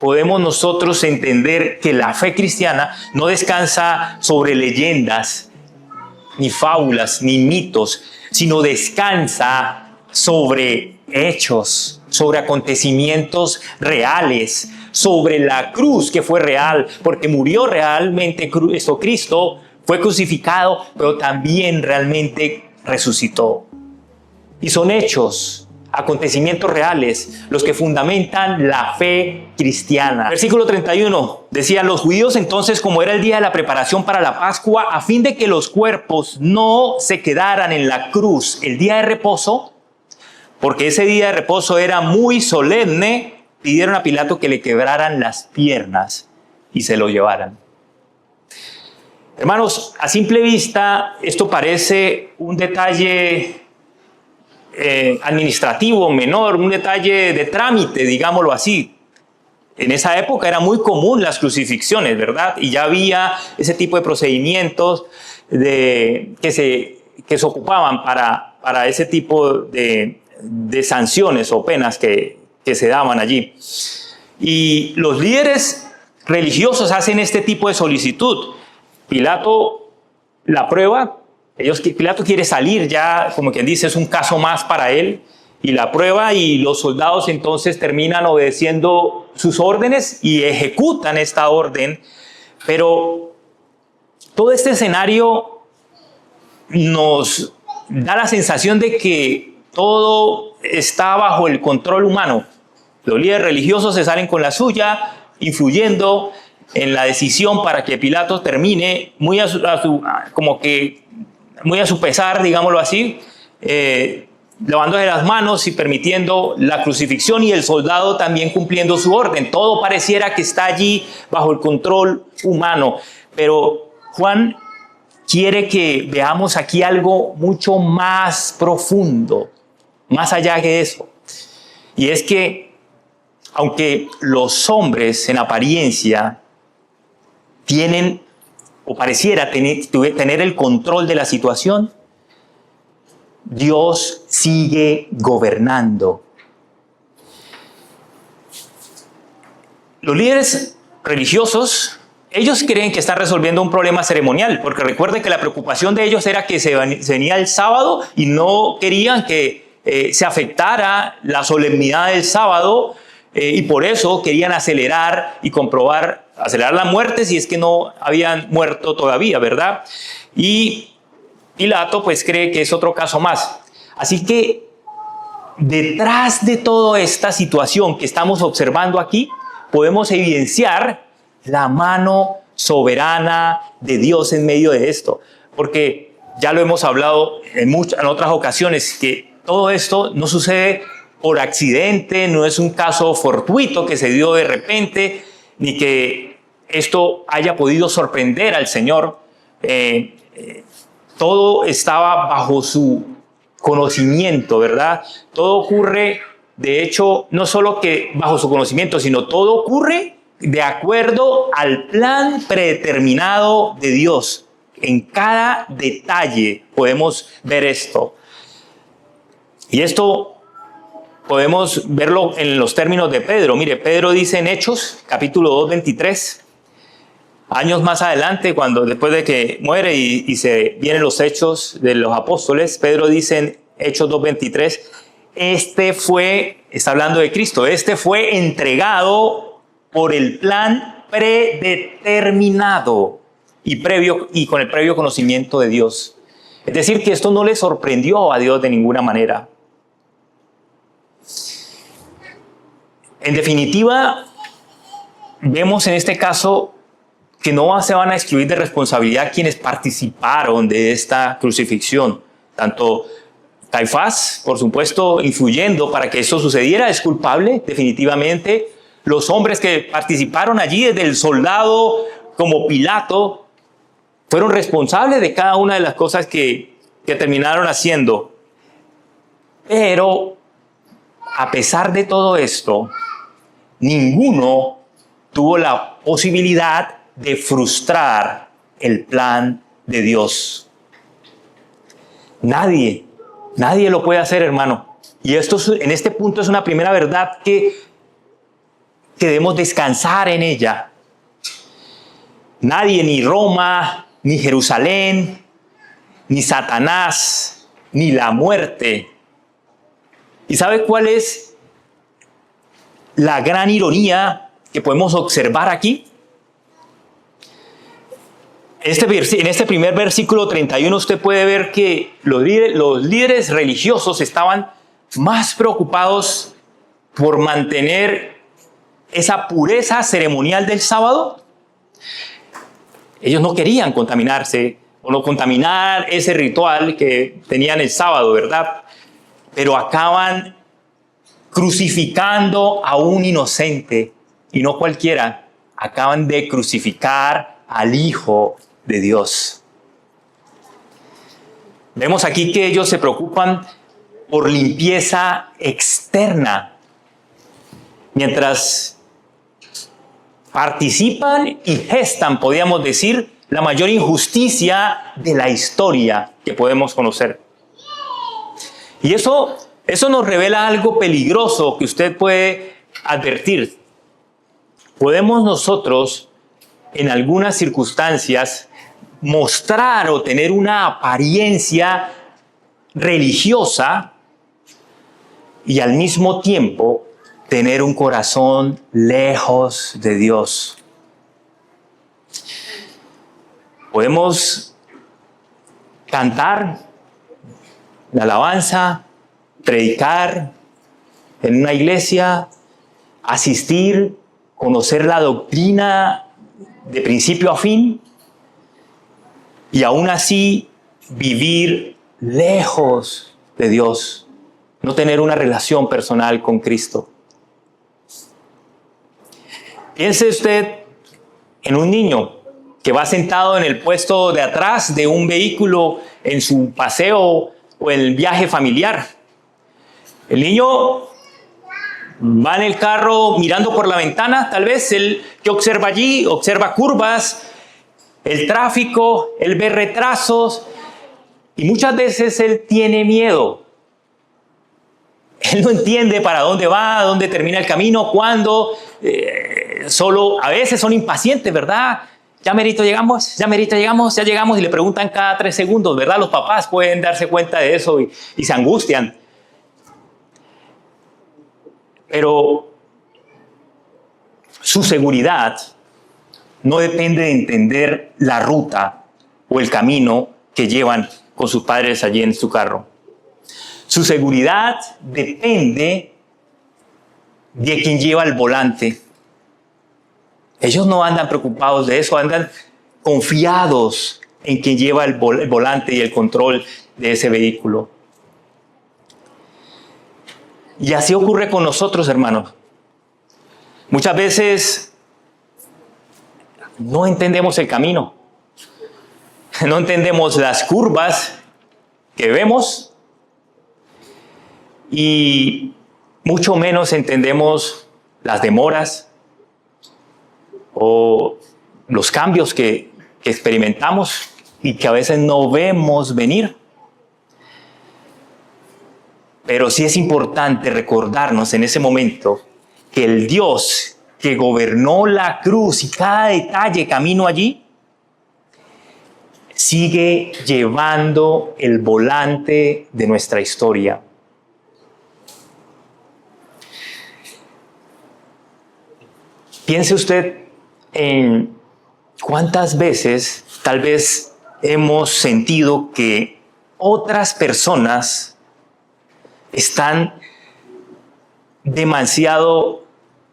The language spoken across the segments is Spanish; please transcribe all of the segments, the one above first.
podemos nosotros entender que la fe cristiana no descansa sobre leyendas, ni fábulas, ni mitos, sino descansa sobre hechos, sobre acontecimientos reales, sobre la cruz que fue real, porque murió realmente Cristo, fue crucificado, pero también realmente resucitó. Y son hechos, acontecimientos reales, los que fundamentan la fe cristiana. Versículo 31, decían los judíos entonces, como era el día de la preparación para la Pascua, a fin de que los cuerpos no se quedaran en la cruz el día de reposo, porque ese día de reposo era muy solemne, pidieron a Pilato que le quebraran las piernas y se lo llevaran. Hermanos, a simple vista, esto parece un detalle administrativo menor, un detalle de trámite, digámoslo así. En esa época era muy común las crucifixiones, ¿verdad? Y ya había ese tipo de procedimientos que se ocupaban para ese tipo de sanciones o penas que se daban allí. Y los líderes religiosos hacen este tipo de solicitud. Pilato la prueba. Pilato quiere salir ya, como quien dice, es un caso más para él, y la prueba, y los soldados entonces terminan obedeciendo sus órdenes y ejecutan esta orden. Pero todo este escenario nos da la sensación de que todo está bajo el control humano. Los líderes religiosos se salen con la suya, influyendo en la decisión para que Pilato termine muy a su pesar, digámoslo así, lavándose las manos y permitiendo la crucifixión, y el soldado también cumpliendo su orden. Todo pareciera que está allí bajo el control humano. Pero Juan quiere que veamos aquí algo mucho más profundo, más allá que eso. Y es que, aunque los hombres en apariencia tienen o pareciera tener el control de la situación, Dios sigue gobernando. Los líderes religiosos, ellos creen que están resolviendo un problema ceremonial, porque recuerden que la preocupación de ellos era que se venía el sábado y no querían que se afectara la solemnidad del sábado, y por eso querían acelerar la muerte si es que no habían muerto todavía, ¿verdad? Y Pilato pues cree que es otro caso más. Así que detrás de toda esta situación que estamos observando aquí, podemos evidenciar la mano soberana de Dios en medio de esto. Porque ya lo hemos hablado en otras ocasiones, que todo esto no sucede por accidente, no es un caso fortuito que se dio de repente, ni que esto haya podido sorprender al Señor. Todo estaba bajo su conocimiento, ¿verdad? Todo ocurre, de hecho, no solo que bajo su conocimiento, sino todo ocurre de acuerdo al plan predeterminado de Dios. En cada detalle podemos ver esto. Y esto podemos verlo en los términos de Pedro. Mire, Pedro dice en Hechos, capítulo 2, 23, años más adelante, después de que muere y se vienen los hechos de los apóstoles, Pedro dice en Hechos 2, 23, está hablando de Cristo, fue entregado por el plan predeterminado y con el previo conocimiento de Dios. Es decir, que esto no le sorprendió a Dios de ninguna manera. En definitiva, vemos en este caso que no se van a excluir de responsabilidad quienes participaron de esta crucifixión. Tanto Caifás, por supuesto, influyendo para que esto sucediera, es culpable, definitivamente. Los hombres que participaron allí, desde el soldado como Pilato, fueron responsables de cada una de las cosas que terminaron haciendo. Pero, a pesar de todo esto, ninguno tuvo la posibilidad de frustrar el plan de Dios. Nadie lo puede hacer, hermano. Y esto en este punto es una primera verdad que que debemos descansar en ella. Nadie, ni Roma, ni Jerusalén, ni Satanás, ni la muerte. ¿Y sabe cuál es la gran ironía que podemos observar aquí? En este primer versículo 31 usted puede ver que los líderes religiosos estaban más preocupados por mantener esa pureza ceremonial del sábado. Ellos no querían contaminarse o no contaminar ese ritual que tenían el sábado, ¿verdad? Pero acaban crucificando a un inocente, y no cualquiera. Acaban de crucificar al Hijo de Dios. Vemos aquí que ellos se preocupan por limpieza externa, mientras participan y gestan, podríamos decir, la mayor injusticia de la historia que podemos conocer. Y eso nos revela algo peligroso que usted puede advertir. Podemos nosotros, en algunas circunstancias, mostrar o tener una apariencia religiosa y al mismo tiempo tener un corazón lejos de Dios. Podemos cantar la alabanza, predicar en una iglesia, asistir, conocer la doctrina de principio a fin y aún así vivir lejos de Dios, no tener una relación personal con Cristo. Piense usted en un niño que va sentado en el puesto de atrás de un vehículo en su paseo o el viaje familiar. El niño va en el carro mirando por la ventana, tal vez él que observa allí, observa curvas, el tráfico, él ve retrasos y muchas veces él tiene miedo. Él no entiende para dónde va, dónde termina el camino, cuándo, solo a veces son impacientes, ¿verdad? Ya merito llegamos, ya llegamos y le preguntan cada 3 segundos, ¿verdad? Los papás pueden darse cuenta de eso y se angustian. Pero su seguridad no depende de entender la ruta o el camino que llevan con sus padres allí en su carro. Su seguridad depende de quien lleva el volante. Ellos no andan preocupados de eso, andan confiados en quien lleva el volante y el control de ese vehículo. Y así ocurre con nosotros, hermanos. Muchas veces no entendemos el camino. No entendemos las curvas que vemos y mucho menos entendemos las demoras o los cambios que experimentamos y que a veces no vemos venir. Pero sí es importante recordarnos en ese momento que el Dios que gobernó la cruz y cada detalle camino allí, sigue llevando el volante de nuestra historia. Piense usted en cuántas veces tal vez hemos sentido que otras personas están demasiado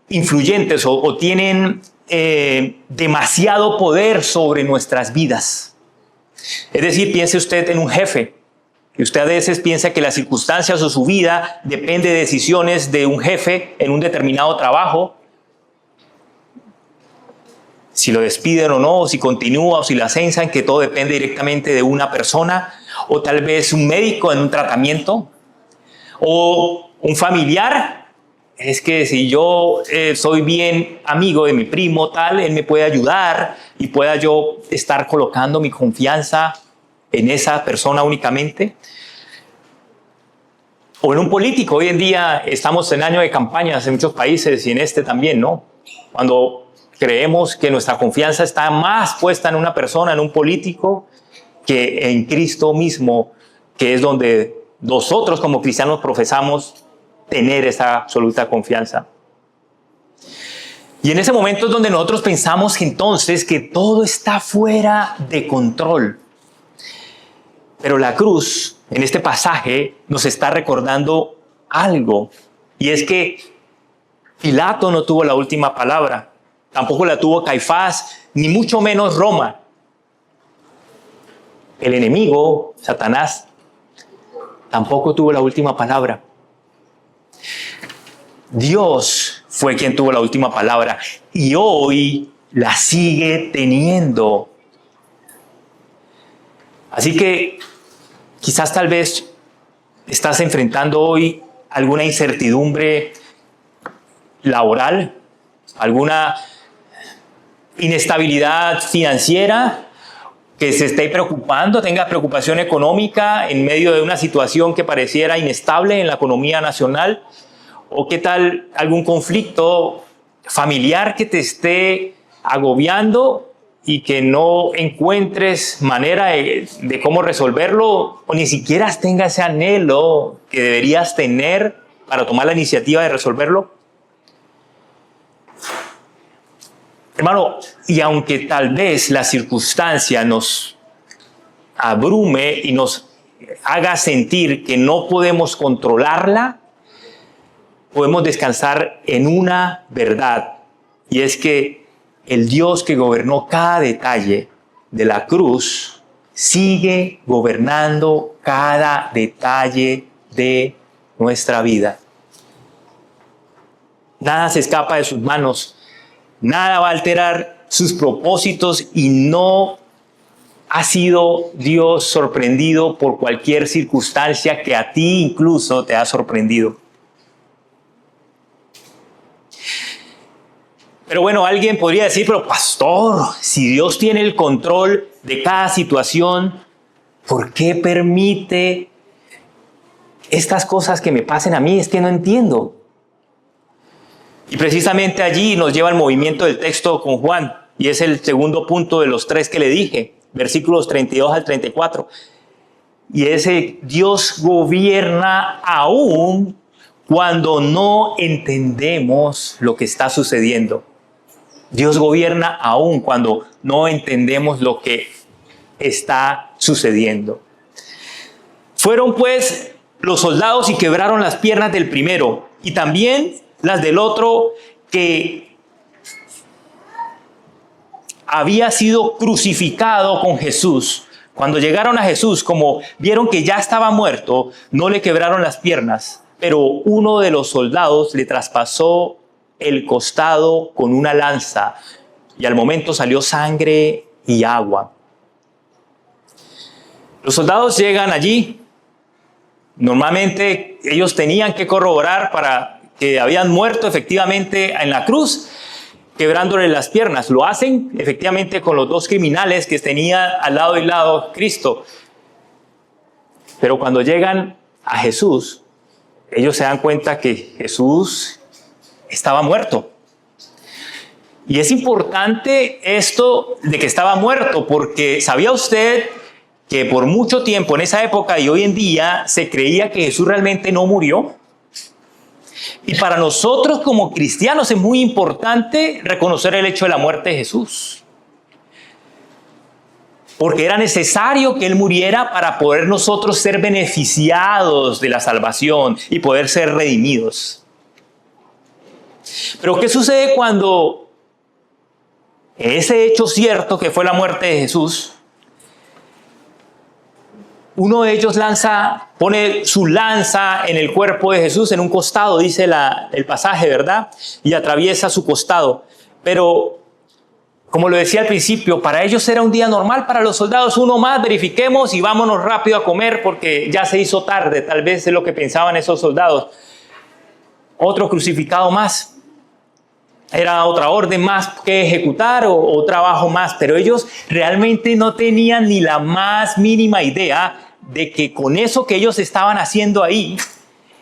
influyentes o tienen demasiado poder sobre nuestras vidas. Es decir, piense usted en un jefe, que usted a veces piensa que las circunstancias o su vida depende de decisiones de un jefe en un determinado trabajo. Si lo despiden o no, si continúa o si lo ascensan, que todo depende directamente de una persona, o tal vez un médico en un tratamiento, o un familiar. Es que si yo soy bien amigo de mi primo tal, él me puede ayudar y pueda yo estar colocando mi confianza en esa persona únicamente. O en un político. Hoy en día estamos en año de campañas en muchos países y en este también, ¿no? cuando creemos que nuestra confianza está más puesta en una persona, en un político, que en Cristo mismo, que es donde nosotros como cristianos profesamos tener esa absoluta confianza. Y en ese momento es donde nosotros pensamos entonces que todo está fuera de control. Pero la cruz, en este pasaje, nos está recordando algo. Y es que Pilato no tuvo la última palabra. Tampoco la tuvo Caifás, ni mucho menos Roma. El enemigo, Satanás, tampoco tuvo la última palabra. Dios fue quien tuvo la última palabra y hoy la sigue teniendo. Así que quizás tal vez estás enfrentando hoy alguna incertidumbre laboral, alguna inestabilidad financiera que se esté preocupando, tenga preocupación económica en medio de una situación que pareciera inestable en la economía nacional. ¿O qué tal algún conflicto familiar que te esté agobiando y que no encuentres manera de cómo resolverlo, o ni siquiera tengas ese anhelo que deberías tener para tomar la iniciativa de resolverlo? Hermano, y aunque tal vez la circunstancia nos abrume y nos haga sentir que no podemos controlarla, podemos descansar en una verdad, y es que el Dios que gobernó cada detalle de la cruz sigue gobernando cada detalle de nuestra vida. Nada se escapa de sus manos, nada va a alterar sus propósitos, y no ha sido Dios sorprendido por cualquier circunstancia que a ti incluso te ha sorprendido. Pero bueno, alguien podría decir, pero pastor, si Dios tiene el control de cada situación, ¿por qué permite estas cosas que me pasen a mí? Es que no entiendo. Y precisamente allí nos lleva el movimiento del texto con Juan, y es el segundo punto de los 3 que le dije, versículos 32 al 34. Y ese Dios gobierna aún cuando no entendemos lo que está sucediendo. Dios gobierna aún cuando no entendemos lo que está sucediendo. Fueron pues los soldados y quebraron las piernas del primero y también las del otro, que había sido crucificado con Jesús. Cuando llegaron a Jesús, como vieron que ya estaba muerto, no le quebraron las piernas, pero uno de los soldados le traspasó el costado con una lanza, y al momento salió sangre y agua. Los soldados llegan allí. Normalmente ellos tenían que corroborar para que habían muerto efectivamente en la cruz, quebrándole las piernas. Lo hacen efectivamente con los 2 criminales que tenía al lado y lado Cristo. Pero cuando llegan a Jesús, ellos se dan cuenta que Jesús estaba muerto. Y es importante esto de que estaba muerto, porque ¿sabía usted que por mucho tiempo en esa época y hoy en día se creía que Jesús realmente no murió? Y para nosotros como cristianos es muy importante reconocer el hecho de la muerte de Jesús, porque era necesario que Él muriera para poder nosotros ser beneficiados de la salvación y poder ser redimidos. Pero ¿qué sucede cuando ese hecho cierto que fue la muerte de Jesús, uno de ellos pone su lanza en el cuerpo de Jesús, en un costado, dice el pasaje, ¿verdad? Y atraviesa su costado. Pero, como lo decía al principio, para ellos era un día normal, para los soldados uno más, verifiquemos y vámonos rápido a comer porque ya se hizo tarde, tal vez es lo que pensaban esos soldados. Otro crucificado más. Era otra orden más que ejecutar o trabajo más, pero ellos realmente no tenían ni la más mínima idea de que con eso que ellos estaban haciendo ahí,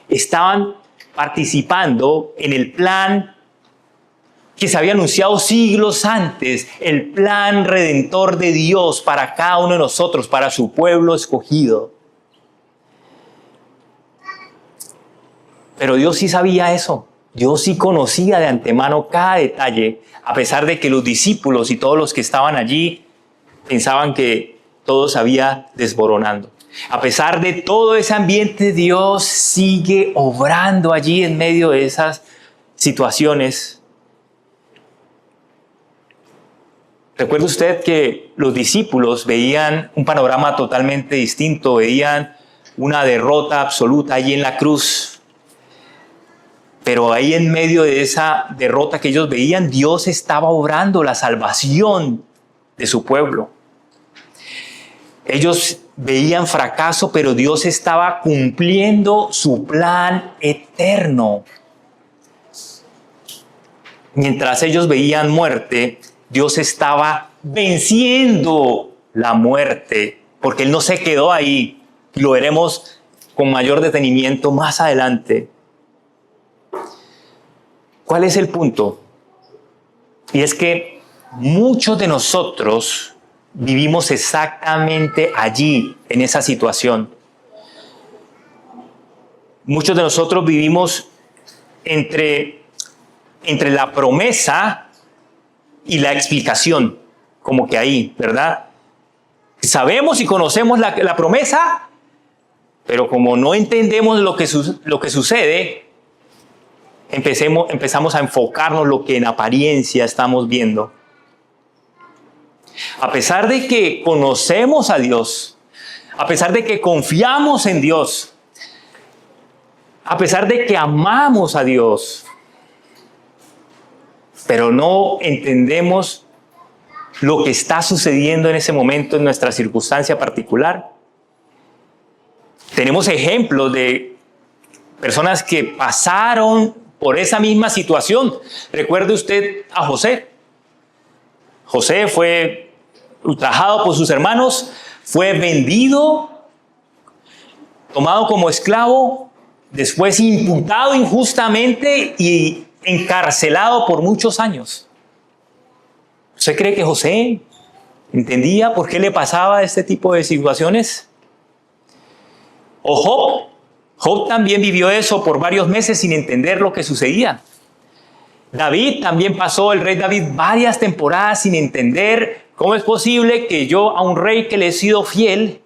estaban participando en el plan que se había anunciado siglos antes, el plan redentor de Dios para cada uno de nosotros, para su pueblo escogido. Pero Dios sí sabía eso. Dios sí conocía de antemano cada detalle, a pesar de que los discípulos y todos los que estaban allí pensaban que todo se había desmoronando. A pesar de todo ese ambiente, Dios sigue obrando allí en medio de esas situaciones. Recuerde usted que los discípulos veían un panorama totalmente distinto, veían una derrota absoluta allí en la cruz. Pero ahí en medio de esa derrota que ellos veían, Dios estaba obrando la salvación de su pueblo. Ellos veían fracaso, pero Dios estaba cumpliendo su plan eterno. Mientras ellos veían muerte, Dios estaba venciendo la muerte, porque Él no se quedó ahí. Lo veremos con mayor detenimiento más adelante. ¿Cuál es el punto? Y es que muchos de nosotros vivimos exactamente allí, en esa situación. Muchos de nosotros vivimos entre la promesa y la explicación, como que ahí, ¿verdad? Sabemos y conocemos la promesa, pero como no entendemos lo que sucede, empezamos a enfocarnos lo que en apariencia estamos viendo. A pesar de que conocemos a Dios, a pesar de que confiamos en Dios, a pesar de que amamos a Dios, pero no entendemos lo que está sucediendo en ese momento en nuestra circunstancia particular. Tenemos ejemplos de personas que pasaron por esa misma situación. Recuerde usted a José. José fue ultrajado por sus hermanos, fue vendido, tomado como esclavo, después imputado injustamente y encarcelado por muchos años. ¿Usted cree que José entendía por qué le pasaba este tipo de situaciones? O Job. Job también vivió eso por varios meses sin entender lo que sucedía. David también pasó, el rey David, varias temporadas sin entender cómo es posible que yo a un rey que le he sido fiel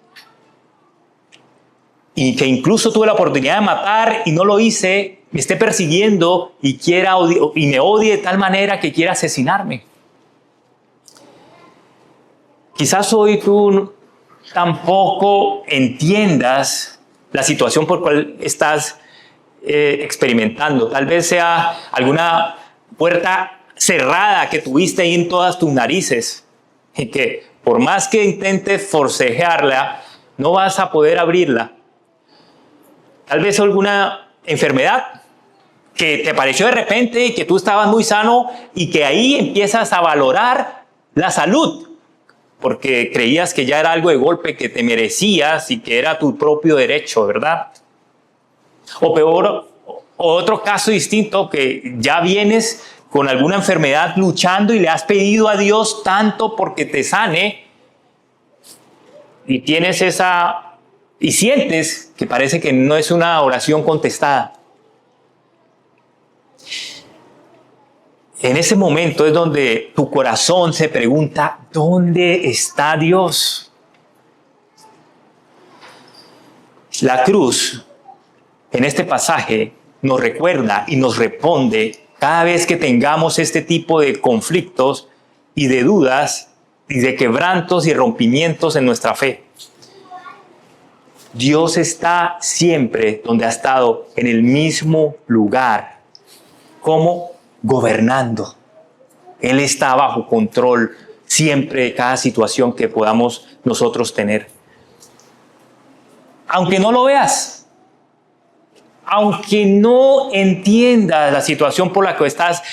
y que incluso tuve la oportunidad de matar y no lo hice, me esté persiguiendo y me odie de tal manera que quiera asesinarme. Quizás hoy tú tampoco entiendas la situación por la cual estás experimentando. Tal vez sea alguna puerta cerrada que tuviste ahí en todas tus narices y que por más que intentes forcejearla, no vas a poder abrirla. Tal vez alguna enfermedad que te apareció de repente y que tú estabas muy sano y que ahí empiezas a valorar la salud porque creías que ya era algo de golpe que te merecías y que era tu propio derecho, ¿verdad? O peor, otro caso distinto, que ya vienes con alguna enfermedad luchando y le has pedido a Dios tanto porque te sane y tienes y sientes que parece que no es una oración contestada. En ese momento es donde tu corazón se pregunta, ¿dónde está Dios? La cruz, en este pasaje, nos recuerda y nos responde cada vez que tengamos este tipo de conflictos y de dudas y de quebrantos y rompimientos en nuestra fe. Dios está siempre donde ha estado, en el mismo lugar. ¿Cómo? Gobernando. Él está bajo control siempre de cada situación que podamos nosotros tener. Aunque no lo veas, aunque no entiendas la situación por la que estás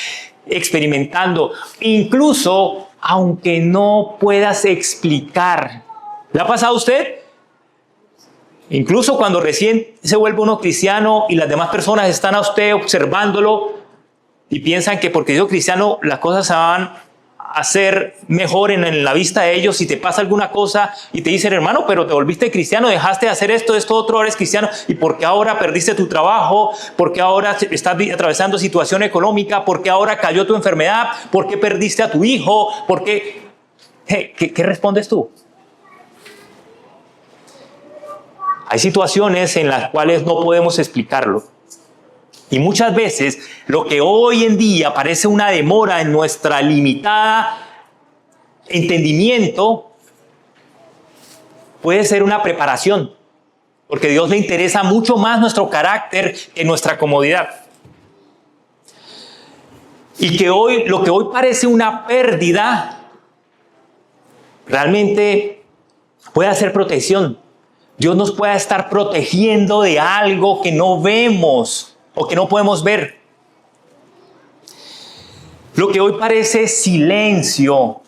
experimentando, incluso aunque no puedas explicar. ¿Le ha pasado a usted? Incluso cuando recién se vuelve uno cristiano y las demás personas están a usted observándolo, y piensan que porque yo cristiano las cosas se van a hacer mejor en la vista de ellos. Si te pasa alguna cosa y te dicen, hermano, pero te volviste cristiano, dejaste de hacer esto, otro, ahora eres cristiano, ¿y por qué ahora perdiste tu trabajo? ¿Por qué ahora estás atravesando situación económica? ¿Por qué ahora cayó tu enfermedad? ¿Por qué perdiste a tu hijo? ¿Por qué? ¿Qué respondes tú? Hay situaciones en las cuales no podemos explicarlo. Y muchas veces lo que hoy en día parece una demora en nuestra limitada entendimiento puede ser una preparación, porque a Dios le interesa mucho más nuestro carácter que nuestra comodidad. Y que hoy, lo que hoy parece una pérdida, realmente puede ser protección. Dios nos puede estar protegiendo de algo que no vemos o que no podemos ver. Lo que hoy parece silencio,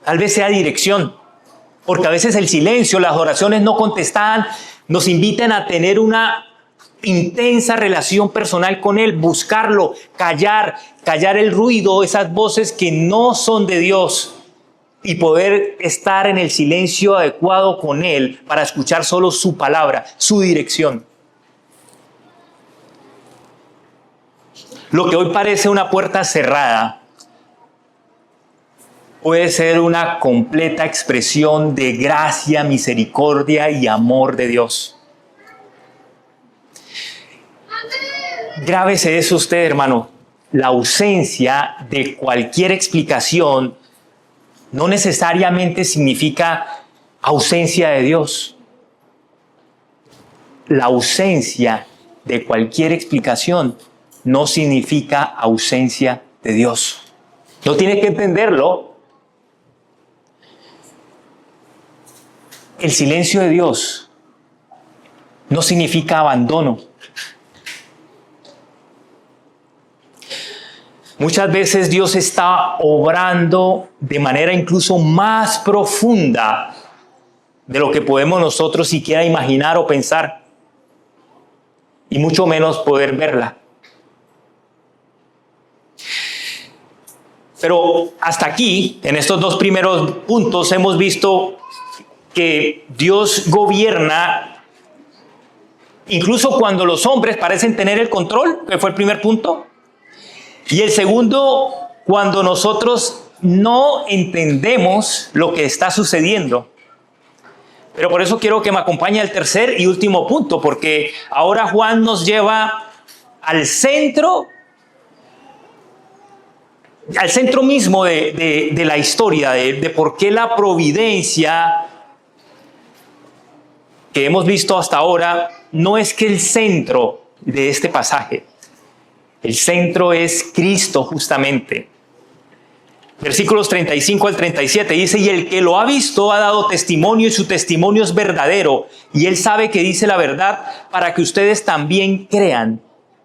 tal vez sea dirección, porque a veces el silencio, las oraciones no contestadas, nos invitan a tener una intensa relación personal con Él, buscarlo, callar el ruido, esas voces que no son de Dios, y poder estar en el silencio adecuado con Él para escuchar solo su palabra, su dirección. Lo que hoy parece una puerta cerrada puede ser una completa expresión de gracia, misericordia y amor de Dios. Grábese eso usted, hermano. La ausencia de cualquier explicación no necesariamente significa ausencia de Dios. La ausencia de cualquier explicación no significa ausencia de Dios. No tiene que entenderlo. El silencio de Dios no significa abandono. Muchas veces Dios está obrando de manera incluso más profunda de lo que podemos nosotros siquiera imaginar o pensar, y mucho menos poder verla. Pero hasta aquí, en estos dos primeros puntos, hemos visto que Dios gobierna incluso cuando los hombres parecen tener el control, que fue el primer punto. Y el segundo, cuando nosotros no entendemos lo que está sucediendo. Pero por eso quiero que me acompañe al tercer y último punto, porque ahora Juan nos lleva al centro mismo de la historia, de por qué la providencia que hemos visto hasta ahora no es que el centro de este pasaje. El centro es Cristo justamente. Versículos 35 al 37 dice, y el que lo ha visto ha dado testimonio y su testimonio es verdadero, y él sabe que dice la verdad para que ustedes también crean,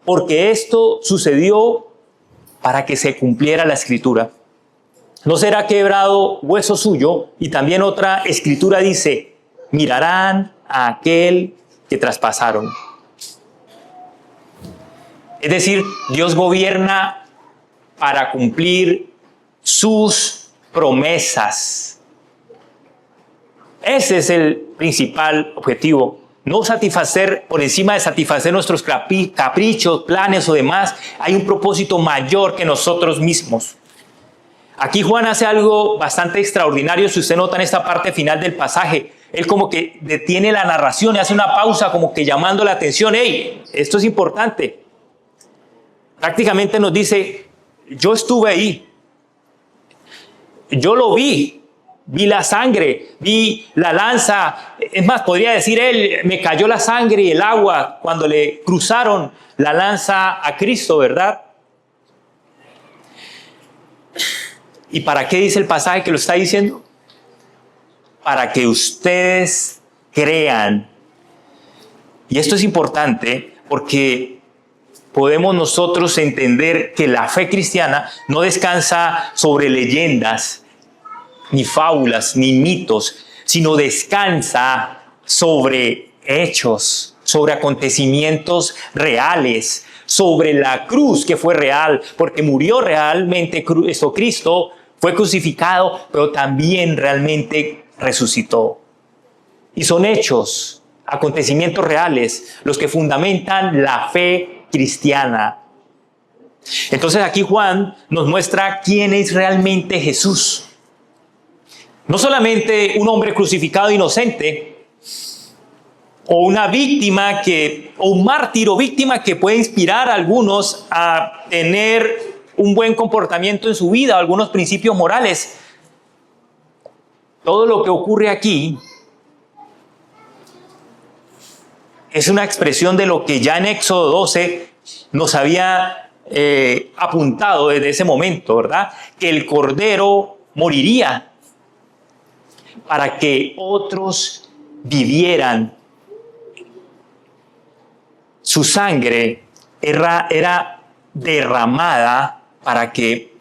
porque esto sucedió para que se cumpliera la escritura. ¿No será quebrado hueso suyo? Y también otra escritura dice, mirarán a aquel que traspasaron. Es decir, Dios gobierna para cumplir sus promesas. Ese es el principal objetivo. No satisfacer por encima de satisfacer nuestros caprichos, planes o demás. Hay un propósito mayor que nosotros mismos. Aquí Juan hace algo bastante extraordinario. Si usted nota en esta parte final del pasaje, él como que detiene la narración y hace una pausa como que llamando la atención. ¡Hey! Esto es importante. Prácticamente nos dice, yo estuve ahí, yo lo vi la sangre, vi la lanza, es más, podría decir él, me cayó la sangre y el agua cuando le cruzaron la lanza a Cristo, ¿verdad? ¿Y para qué dice el pasaje que lo está diciendo? Para que ustedes crean. Y esto es importante porque podemos nosotros entender que la fe cristiana no descansa sobre leyendas, ni fábulas, ni mitos, sino descansa sobre hechos, sobre acontecimientos reales, sobre la cruz, que fue real, porque murió realmente Cristo, fue crucificado, pero también realmente resucitó. Y son hechos, acontecimientos reales, los que fundamentan la fe cristiana. Entonces aquí Juan nos muestra quién es realmente Jesús. No solamente un hombre crucificado inocente, o una víctima o un mártir o víctima que puede inspirar a algunos a tener un buen comportamiento en su vida, algunos principios morales. Todo lo que ocurre aquí es una expresión de lo que ya en Éxodo 12 nos había apuntado desde ese momento, ¿verdad? Que el Cordero moriría para que otros vivieran. Su sangre era derramada para que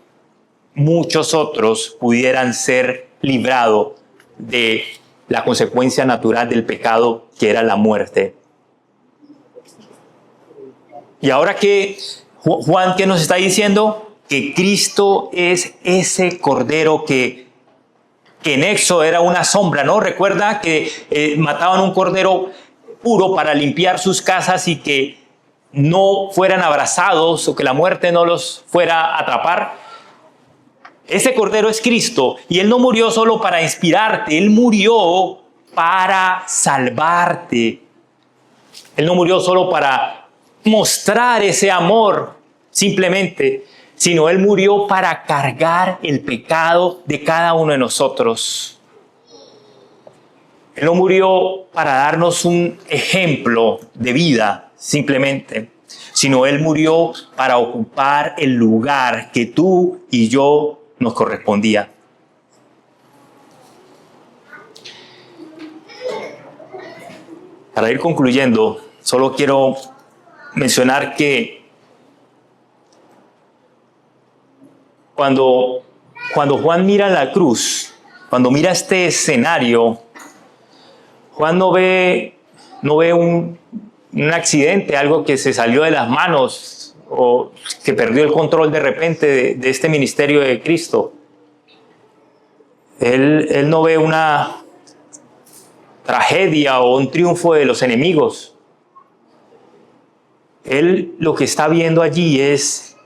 muchos otros pudieran ser librados de la consecuencia natural del pecado, que era la muerte. Y ahora que Juan, ¿qué nos está diciendo? Que Cristo es ese Cordero que en Éxodo era una sombra, ¿no? Recuerda que mataban un cordero puro para limpiar sus casas y que no fueran abrazados o que la muerte no los fuera a atrapar. Ese Cordero es Cristo, y Él no murió solo para inspirarte, Él murió para salvarte. Él no murió solo para mostrar ese amor simplemente, sino Él murió para cargar el pecado de cada uno de nosotros. Él no murió para darnos un ejemplo de vida simplemente, sino Él murió para ocupar el lugar que tú y yo nos correspondía. Para ir concluyendo, solo quiero mencionar que cuando Juan mira la cruz, cuando mira este escenario, Juan no ve un accidente, algo que se salió de las manos o que perdió el control de repente de este ministerio de Cristo. Él no ve una tragedia o un triunfo de los enemigos. Él lo que está viendo allí es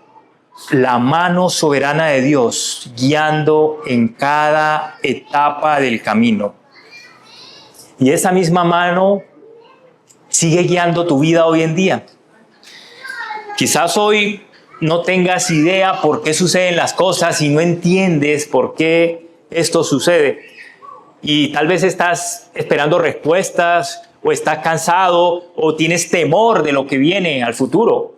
la mano soberana de Dios guiando en cada etapa del camino. Y esa misma mano sigue guiando tu vida hoy en día. Quizás hoy no tengas idea por qué suceden las cosas y no entiendes por qué esto sucede. Y tal vez estás esperando respuestas, o estás cansado, o tienes temor de lo que viene al futuro.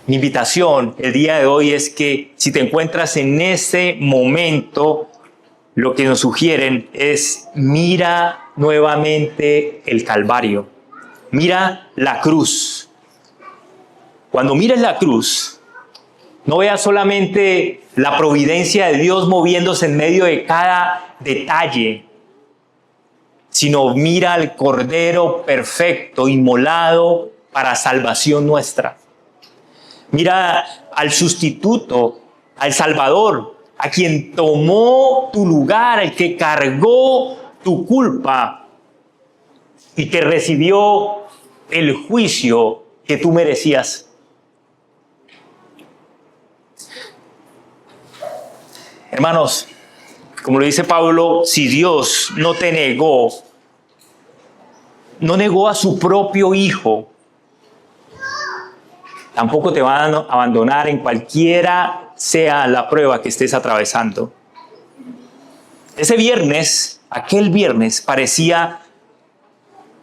Mi invitación el día de hoy es que si te encuentras en ese momento, lo que nos sugieren es mira nuevamente el Calvario. Mira la cruz. Cuando mires la cruz, no veas solamente la providencia de Dios moviéndose en medio de cada detalle, sino mira al Cordero perfecto, inmolado para salvación nuestra. Mira al sustituto, al Salvador, a quien tomó tu lugar, el que cargó tu culpa y que recibió el juicio que tú merecías. Hermanos, como lo dice Pablo, si Dios no te negó, no negó a su propio Hijo, tampoco te van a abandonar en cualquiera sea la prueba que estés atravesando. Aquel viernes, parecía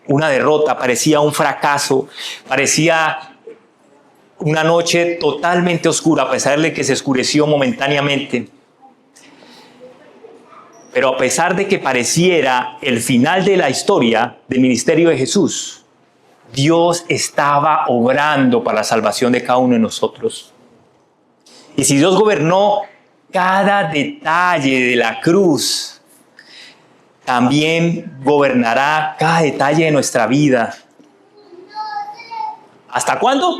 una derrota, parecía un fracaso, parecía una noche totalmente oscura, a pesar de que se oscureció momentáneamente. Pero a pesar de que pareciera el final de la historia del ministerio de Jesús, Dios estaba obrando para la salvación de cada uno de nosotros. Y si Dios gobernó cada detalle de la cruz, también gobernará cada detalle de nuestra vida. ¿Hasta cuándo?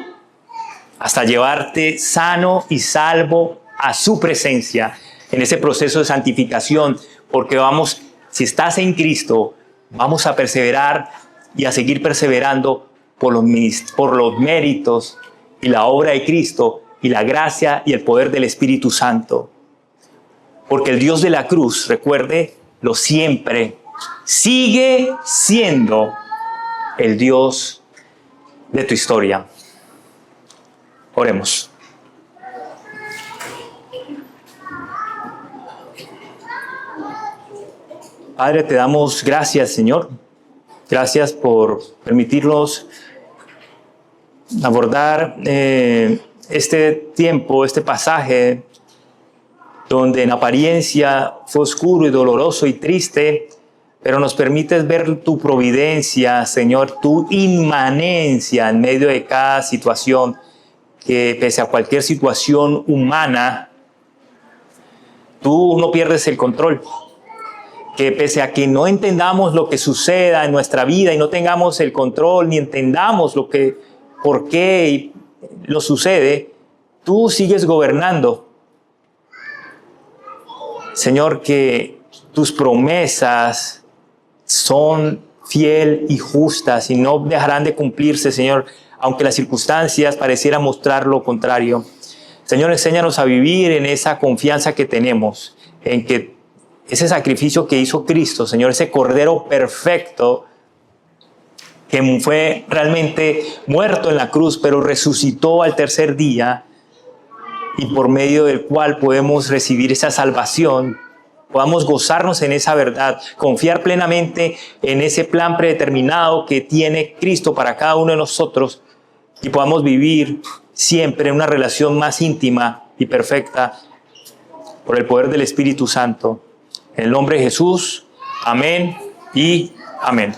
Hasta llevarte sano y salvo a su presencia en ese proceso de santificación, porque vamos, si estás en Cristo, vamos a perseverar y a seguir perseverando por los méritos y la obra de Cristo y la gracia y el poder del Espíritu Santo. Porque el Dios de la cruz, recuerde, lo siempre, sigue siendo el Dios de tu historia. Oremos. Padre, te damos gracias, Señor. Gracias por permitirnos abordar este tiempo, este pasaje, donde en apariencia fue oscuro y doloroso y triste, pero nos permites ver tu providencia, Señor, tu inmanencia en medio de cada situación, que pese a cualquier situación humana, tú no pierdes el control. Que pese a que no entendamos lo que suceda en nuestra vida y no tengamos el control, ni entendamos por qué lo sucede, tú sigues gobernando. Señor, que tus promesas son fiel y justas y no dejarán de cumplirse, Señor, aunque las circunstancias parecieran mostrar lo contrario. Señor, enséñanos a vivir en esa confianza que tenemos, en que ese sacrificio que hizo Cristo, Señor, ese Cordero perfecto, que fue realmente muerto en la cruz, pero resucitó al tercer día, y por medio del cual podemos recibir esa salvación, podamos gozarnos en esa verdad, confiar plenamente en ese plan predeterminado que tiene Cristo para cada uno de nosotros, y podamos vivir siempre en una relación más íntima y perfecta por el poder del Espíritu Santo. En el nombre de Jesús, amén y amén.